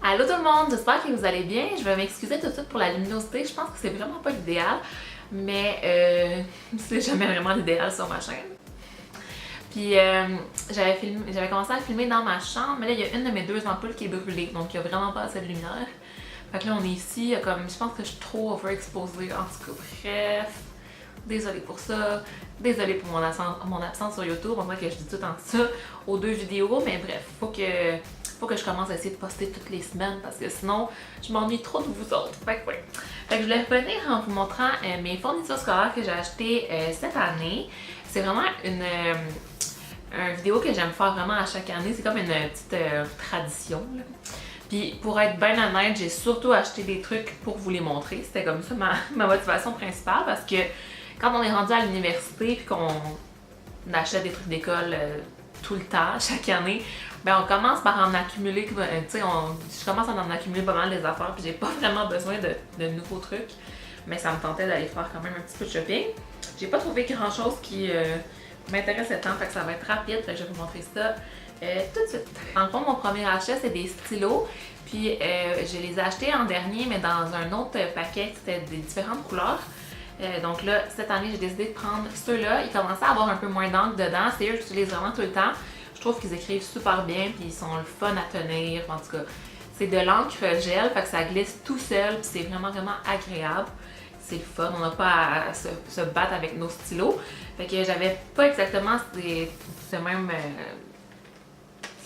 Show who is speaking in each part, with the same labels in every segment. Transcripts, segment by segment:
Speaker 1: Allô tout le monde, j'espère que vous allez bien. Je vais m'excuser tout de suite pour la luminosité, je pense que c'est vraiment pas l'idéal, mais c'est jamais vraiment l'idéal sur ma chaîne. Puis j'avais commencé à filmer dans ma chambre, mais là il y a une de mes deux ampoules qui est brûlée, donc il n'y a vraiment pas assez de lumière. Fait que là on est ici, comme je pense que je suis trop overexposée, en tout cas bref. Désolée pour ça, désolée pour mon absence sur YouTube, on dirait que je dis tout en ça aux deux vidéos, mais bref, faut que je commence à essayer de poster toutes les semaines parce que sinon je m'ennuie trop de vous autres. Fait que ouais. Fait que je voulais revenir en vous montrant mes fournitures scolaires que j'ai achetées cette année. C'est vraiment une vidéo que j'aime faire vraiment à chaque année, c'est comme une petite tradition là. Puis pour être bien honnête, j'ai surtout acheté des trucs pour vous les montrer. C'était comme ça ma motivation principale parce que quand on est rendu à l'université puis qu'on achète des trucs d'école tout le temps, chaque année, ben on commence par en accumuler, tu sais, je commence à en accumuler pas mal des affaires puis j'ai pas vraiment besoin de nouveaux trucs. Mais ça me tentait d'aller faire quand même un petit peu de shopping. J'ai pas trouvé grand chose qui m'intéressait tant, fait que ça va être rapide, fait que je vais vous montrer ça tout de suite. En fond, mon premier achat, c'est des stylos. Puis je les ai achetés en dernier, mais dans un autre paquet, c'était des différentes couleurs. Donc là, cette année, j'ai décidé de prendre ceux-là. Ils commençaient à avoir un peu moins d'encre dedans. C'est eux que j'utilise vraiment tout le temps. Je trouve qu'ils écrivent super bien, puis ils sont le fun à tenir. En tout cas, c'est de l'encre gel, fait que ça glisse tout seul, puis c'est vraiment, vraiment agréable. C'est le fun, on n'a pas à se battre avec nos stylos. Fait que j'avais pas exactement ces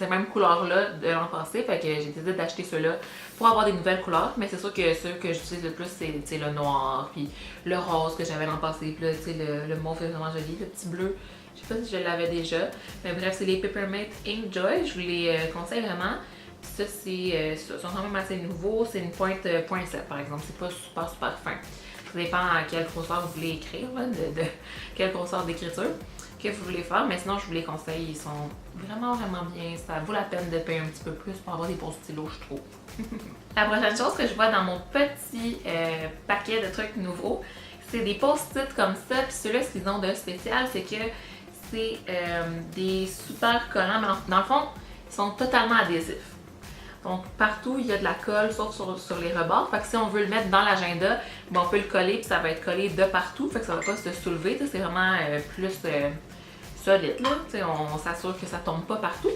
Speaker 1: mêmes couleurs-là de l'an passé, fait que j'ai décidé d'acheter ceux-là pour avoir des nouvelles couleurs, mais c'est sûr que ceux que j'utilise le plus, c'est le noir, puis le rose que j'avais l'an passé, puis là, le mauve est vraiment joli, le petit bleu, je sais pas si je l'avais déjà, mais bref, c'est les Peppermint Ink Joy, je vous les conseille vraiment. Ça, sont quand même assez nouveaux, c'est une pointe .7 par exemple, c'est pas super fin. Ça dépend à quelle grosseur vous voulez écrire, là, de quelle grosseur d'écriture que vous voulez faire, mais sinon je vous les conseille, ils sont vraiment bien, ça vaut la peine de payer un petit peu plus pour avoir des beaux stylos, je trouve. La prochaine chose que je vois dans mon petit paquet de trucs nouveaux, c'est des post-it comme ça, puis ceux-là, ce qu'ils ont de spécial, c'est que c'est des super collants, mais dans le fond, ils sont totalement adhésifs. Donc partout, il y a de la colle, sauf sur les rebords. Fait que si on veut le mettre dans l'agenda, ben, on peut le coller, puis ça va être collé de partout. Fait que ça va pas se soulever. C'est vraiment plus solide. Là. On s'assure que ça tombe pas partout.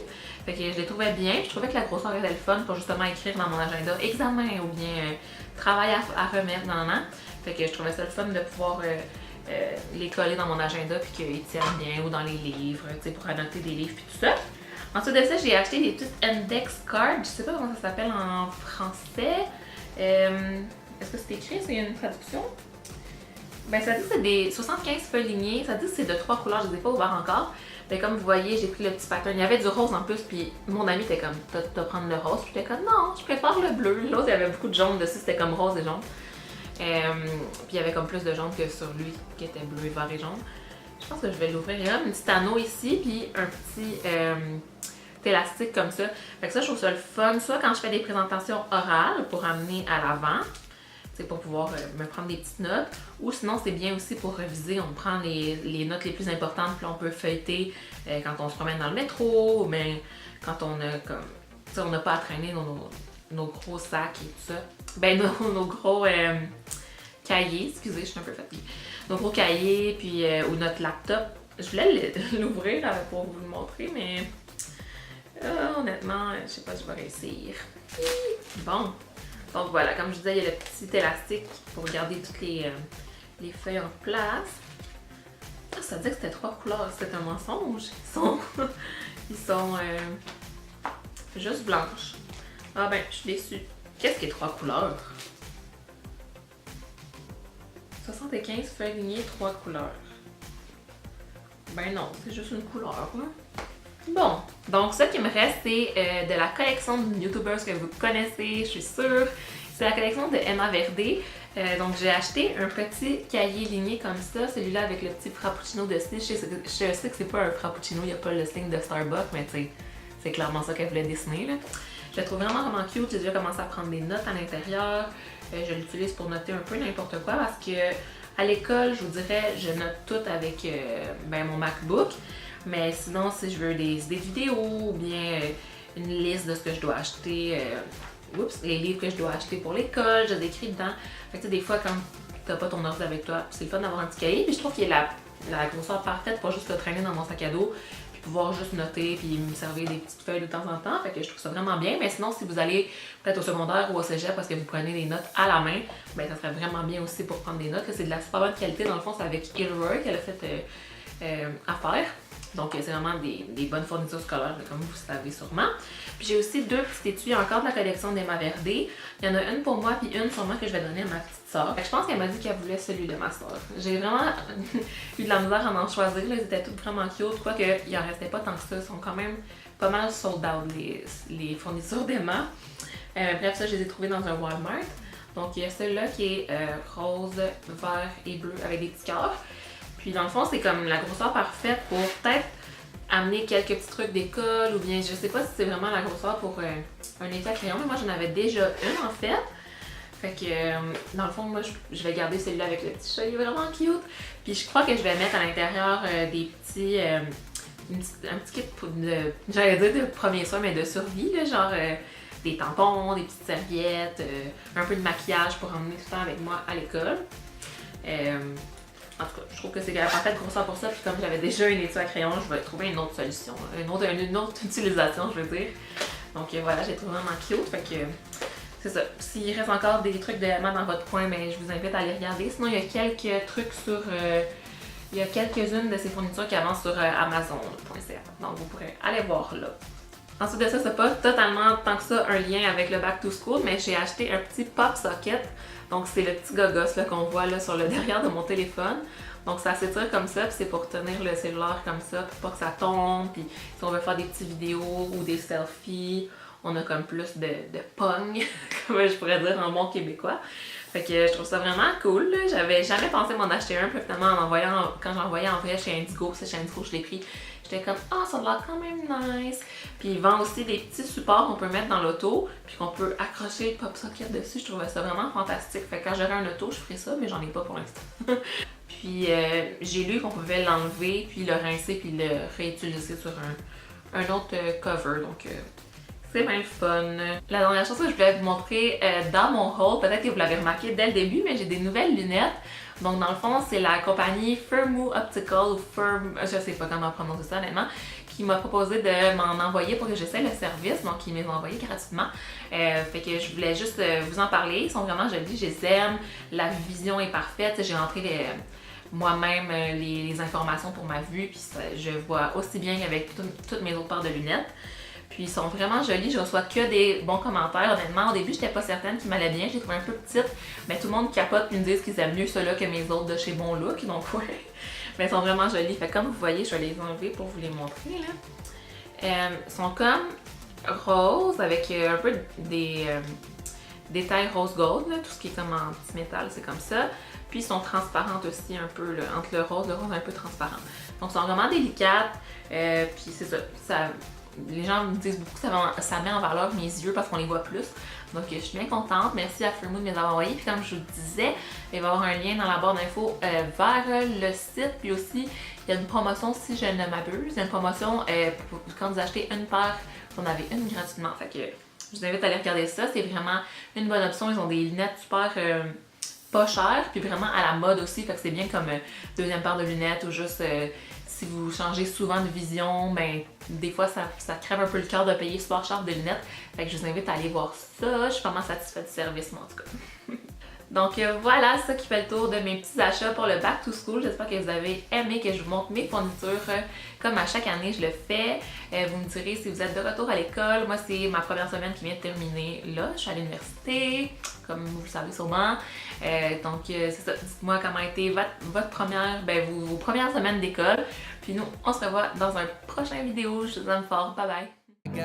Speaker 1: Fait que je les trouvais bien. Je trouvais que la grosseur était le fun pour justement écrire dans mon agenda examen ou bien travail à remettre dans l'an. Fait que je trouvais ça le fun de pouvoir les coller dans mon agenda puis qu'ils tiennent bien ou dans les livres, pour annoter des livres puis tout ça. Ensuite de ça, j'ai acheté des petites index cards. Je sais pas comment ça s'appelle en français. Est-ce que c'est écrit? C'est une traduction? Ben, ça dit que c'est des 75 feuilles lignées. Ça dit que c'est de 3 couleurs. Je les ai pas ouverts encore. Ben, comme vous voyez, j'ai pris le petit pattern. Il y avait du rose en plus. Puis mon ami était comme, t'as prendre le rose. Puis j'étais comme, non, je préfère le bleu. L'autre, il y avait beaucoup de jaune dessus. C'était comme rose et jaune. Puis il y avait comme plus de jaune que sur lui, qui était bleu, vert et jaune. Je pense que je vais l'ouvrir. Il y a un petit anneau ici. Puis un petit élastique comme ça. Fait que ça, je trouve ça le fun. Soit quand je fais des présentations orales pour amener à l'avant, pour pouvoir me prendre des petites notes. Ou sinon, c'est bien aussi pour réviser. On prend les notes les plus importantes, puis on peut feuilleter quand on se promène dans le métro, ou bien quand on a comme. Tu sais, on n'a pas à traîner nos gros sacs et tout ça. Ben, nos gros cahiers, excusez, je suis un peu fatiguée. Nos gros cahiers, puis ou notre laptop. Je voulais l'ouvrir pour vous le montrer, mais. Honnêtement, je sais pas si je vais réussir. Bon. Donc voilà, comme je disais, il y a le petit élastique pour garder toutes les feuilles en place. Ah, ça dit que c'était 3 couleurs. C'est un mensonge. Ils sont juste blanches. Ah ben, je suis déçue. Qu'est-ce qui est 3 couleurs? 75 feuilles lignées, 3 couleurs. Ben non, c'est juste une couleur, hein? Bon, donc ce qui me reste, c'est de la collection de YouTubers que vous connaissez, je suis sûre. C'est la collection de Emma Verdé. Donc j'ai acheté un petit cahier ligné comme ça, celui-là avec le petit frappuccino dessus. Je sais que c'est pas un frappuccino, il n'y a pas le signe de Starbucks, mais tu sais, c'est clairement ça qu'elle voulait dessiner, là. Je la trouve vraiment cute, j'ai déjà commencé à prendre des notes à l'intérieur. Je l'utilise pour noter un peu n'importe quoi parce que à l'école, je vous dirais, je note tout avec mon MacBook. Mais sinon, si je veux des idées de vidéos ou bien une liste de ce que je dois acheter les livres que je dois acheter pour l'école, je les écris dedans. Fait que, des fois, quand t'as pas ton ordi avec toi, c'est le fun d'avoir un petit cahier. Puis je trouve qu'il y a la grosseur parfaite pour juste le traîner dans mon sac à dos, puis pouvoir juste noter, puis me servir des petites feuilles de temps en temps. Fait que je trouve ça vraiment bien. Mais sinon, si vous allez peut-être au secondaire ou au cégep parce que vous prenez des notes à la main, ben ça serait vraiment bien aussi pour prendre des notes. C'est de la super bonne qualité. Dans le fond, c'est avec Ilroy qu'elle a fait affaire. Donc, c'est vraiment des bonnes fournitures scolaires, comme vous savez sûrement. Puis j'ai aussi 2 petits étuis encore de la collection d'Emma Verdé. Il y en a une pour moi, puis une sûrement que je vais donner à ma petite soeur. Je pense qu'elle m'a dit qu'elle voulait celui de ma soeur. J'ai vraiment eu de la misère à en choisir. Là. Ils étaient tous vraiment cute, quoique il en restait pas tant que ça. Ils sont quand même pas mal sold out, les fournitures d'Emma. Bref, ça, je les ai trouvés dans un Walmart. Donc, il y a celui-là qui est rose, vert et bleu avec des petits cœurs. Puis dans le fond, c'est comme la grosseur parfaite pour peut-être amener quelques petits trucs d'école ou bien je sais pas si c'est vraiment la grosseur pour un éclat crayon, mais moi j'en avais déjà une en fait. Fait que dans le fond, moi je vais garder celui-là avec le petit chat, il est vraiment cute. Puis je crois que je vais mettre à l'intérieur des petits, un petit kit j'allais dire de premiers soins, mais de survie, là, genre des tampons, des petites serviettes, un peu de maquillage pour emmener tout le temps avec moi à l'école. En tout cas, je trouve que c'est la parfaite grosseur pour ça. Puis comme j'avais déjà une étui à crayon, je vais trouver une autre solution, une autre utilisation, je veux dire. Donc voilà, j'ai trouvé vraiment cute. Fait que c'est ça. S'il reste encore des trucs de Emma dans votre coin, ben, je vous invite à aller regarder. Sinon, il y a quelques trucs sur... il y a quelques-unes de ces fournitures qui avancent sur Amazon.ca. Donc vous pourrez aller voir là. Ensuite de ça, c'est pas totalement tant que ça un lien avec le Back to School, mais j'ai acheté un petit pop socket. Donc c'est le petit gogos qu'on voit là sur le derrière de mon téléphone. Donc ça s'étire comme ça, puis c'est pour tenir le cellulaire comme ça, pour pas que ça tombe. Puis si on veut faire des petites vidéos ou des selfies, on a comme plus de pogne, comme je pourrais dire en bon québécois. Fait que je trouve ça vraiment cool. J'avais jamais pensé m'en acheter un, puis finalement quand j'en voyais en vrai chez Indigo, c'est chez Indigo je l'ai pris. J'étais comme, ah, ça a l'air quand même nice. Puis ils vendent aussi des petits supports qu'on peut mettre dans l'auto, puis qu'on peut accrocher le pop socket dessus. Je trouvais ça vraiment fantastique. Fait que quand j'aurai un auto, je ferai ça, mais j'en ai pas pour l'instant. Puis j'ai lu qu'on pouvait l'enlever, puis le rincer, puis le réutiliser sur un autre cover. Donc c'est bien fun. La dernière chose que je voulais vous montrer dans mon haul, peut-être que vous l'avez remarqué dès le début, mais j'ai des nouvelles lunettes. Donc dans le fond, c'est la compagnie Firmoo Optical ou je sais pas comment prononcer ça honnêtement, qui m'a proposé de m'en envoyer pour que j'essaie le service. Donc ils m'ont envoyé gratuitement. Fait que je voulais juste vous en parler. Ils sont vraiment jolis, je les aime. La vision est parfaite. J'ai rentré moi-même les informations pour ma vue, puis je vois aussi bien qu'avec toutes mes autres paires de lunettes. Puis ils sont vraiment jolis, je reçois que des bons commentaires. Honnêtement, au début, j'étais pas certaine qu'ils m'allaient bien, je les trouvais un peu petites. Mais tout le monde capote et me dit qu'ils aiment mieux ceux-là que mes autres de chez Bon Look. Donc ouais, mais ils sont vraiment jolis. Fait que comme vous voyez, je vais les enlever pour vous les montrer là. Ils sont comme roses avec un peu des détails rose gold, là. Tout ce qui est comme en petit métal, c'est comme ça. Puis ils sont transparentes aussi un peu, là, entre le rose un peu transparent. Donc ils sont vraiment délicates. Puis c'est ça. Les gens me disent beaucoup que ça met en valeur mes yeux parce qu'on les voit plus. Donc je suis bien contente. Merci à Firmoo de me les avoir envoyés. Puis comme je vous disais, il va y avoir un lien dans la barre d'infos vers le site. Puis aussi, il y a une promotion si je ne m'abuse. Il y a une promotion quand vous achetez une paire, vous en avez une gratuitement. Fait que je vous invite à aller regarder ça. C'est vraiment une bonne option. Ils ont des lunettes super pas chères. Puis vraiment à la mode aussi. Fait que c'est bien comme deuxième paire de lunettes ou juste... si vous changez souvent de vision, ben des fois ça crève un peu le cœur de payer super cher de lunettes. Fait que je vous invite à aller voir ça. Je suis vraiment satisfaite du service, moi en tout cas. Donc voilà, c'est ça qui fait le tour de mes petits achats pour le Back to School. J'espère que vous avez aimé que je vous montre mes fournitures comme à chaque année je le fais. Vous me direz si vous êtes de retour à l'école. Moi, c'est ma première semaine qui vient de terminer là. Je suis à l'université, comme vous le savez sûrement. Donc c'est ça, dites-moi comment a été votre première, vos premières semaines d'école. Puis nous, on se revoit dans un prochain vidéo. Je vous aime fort. Bye bye!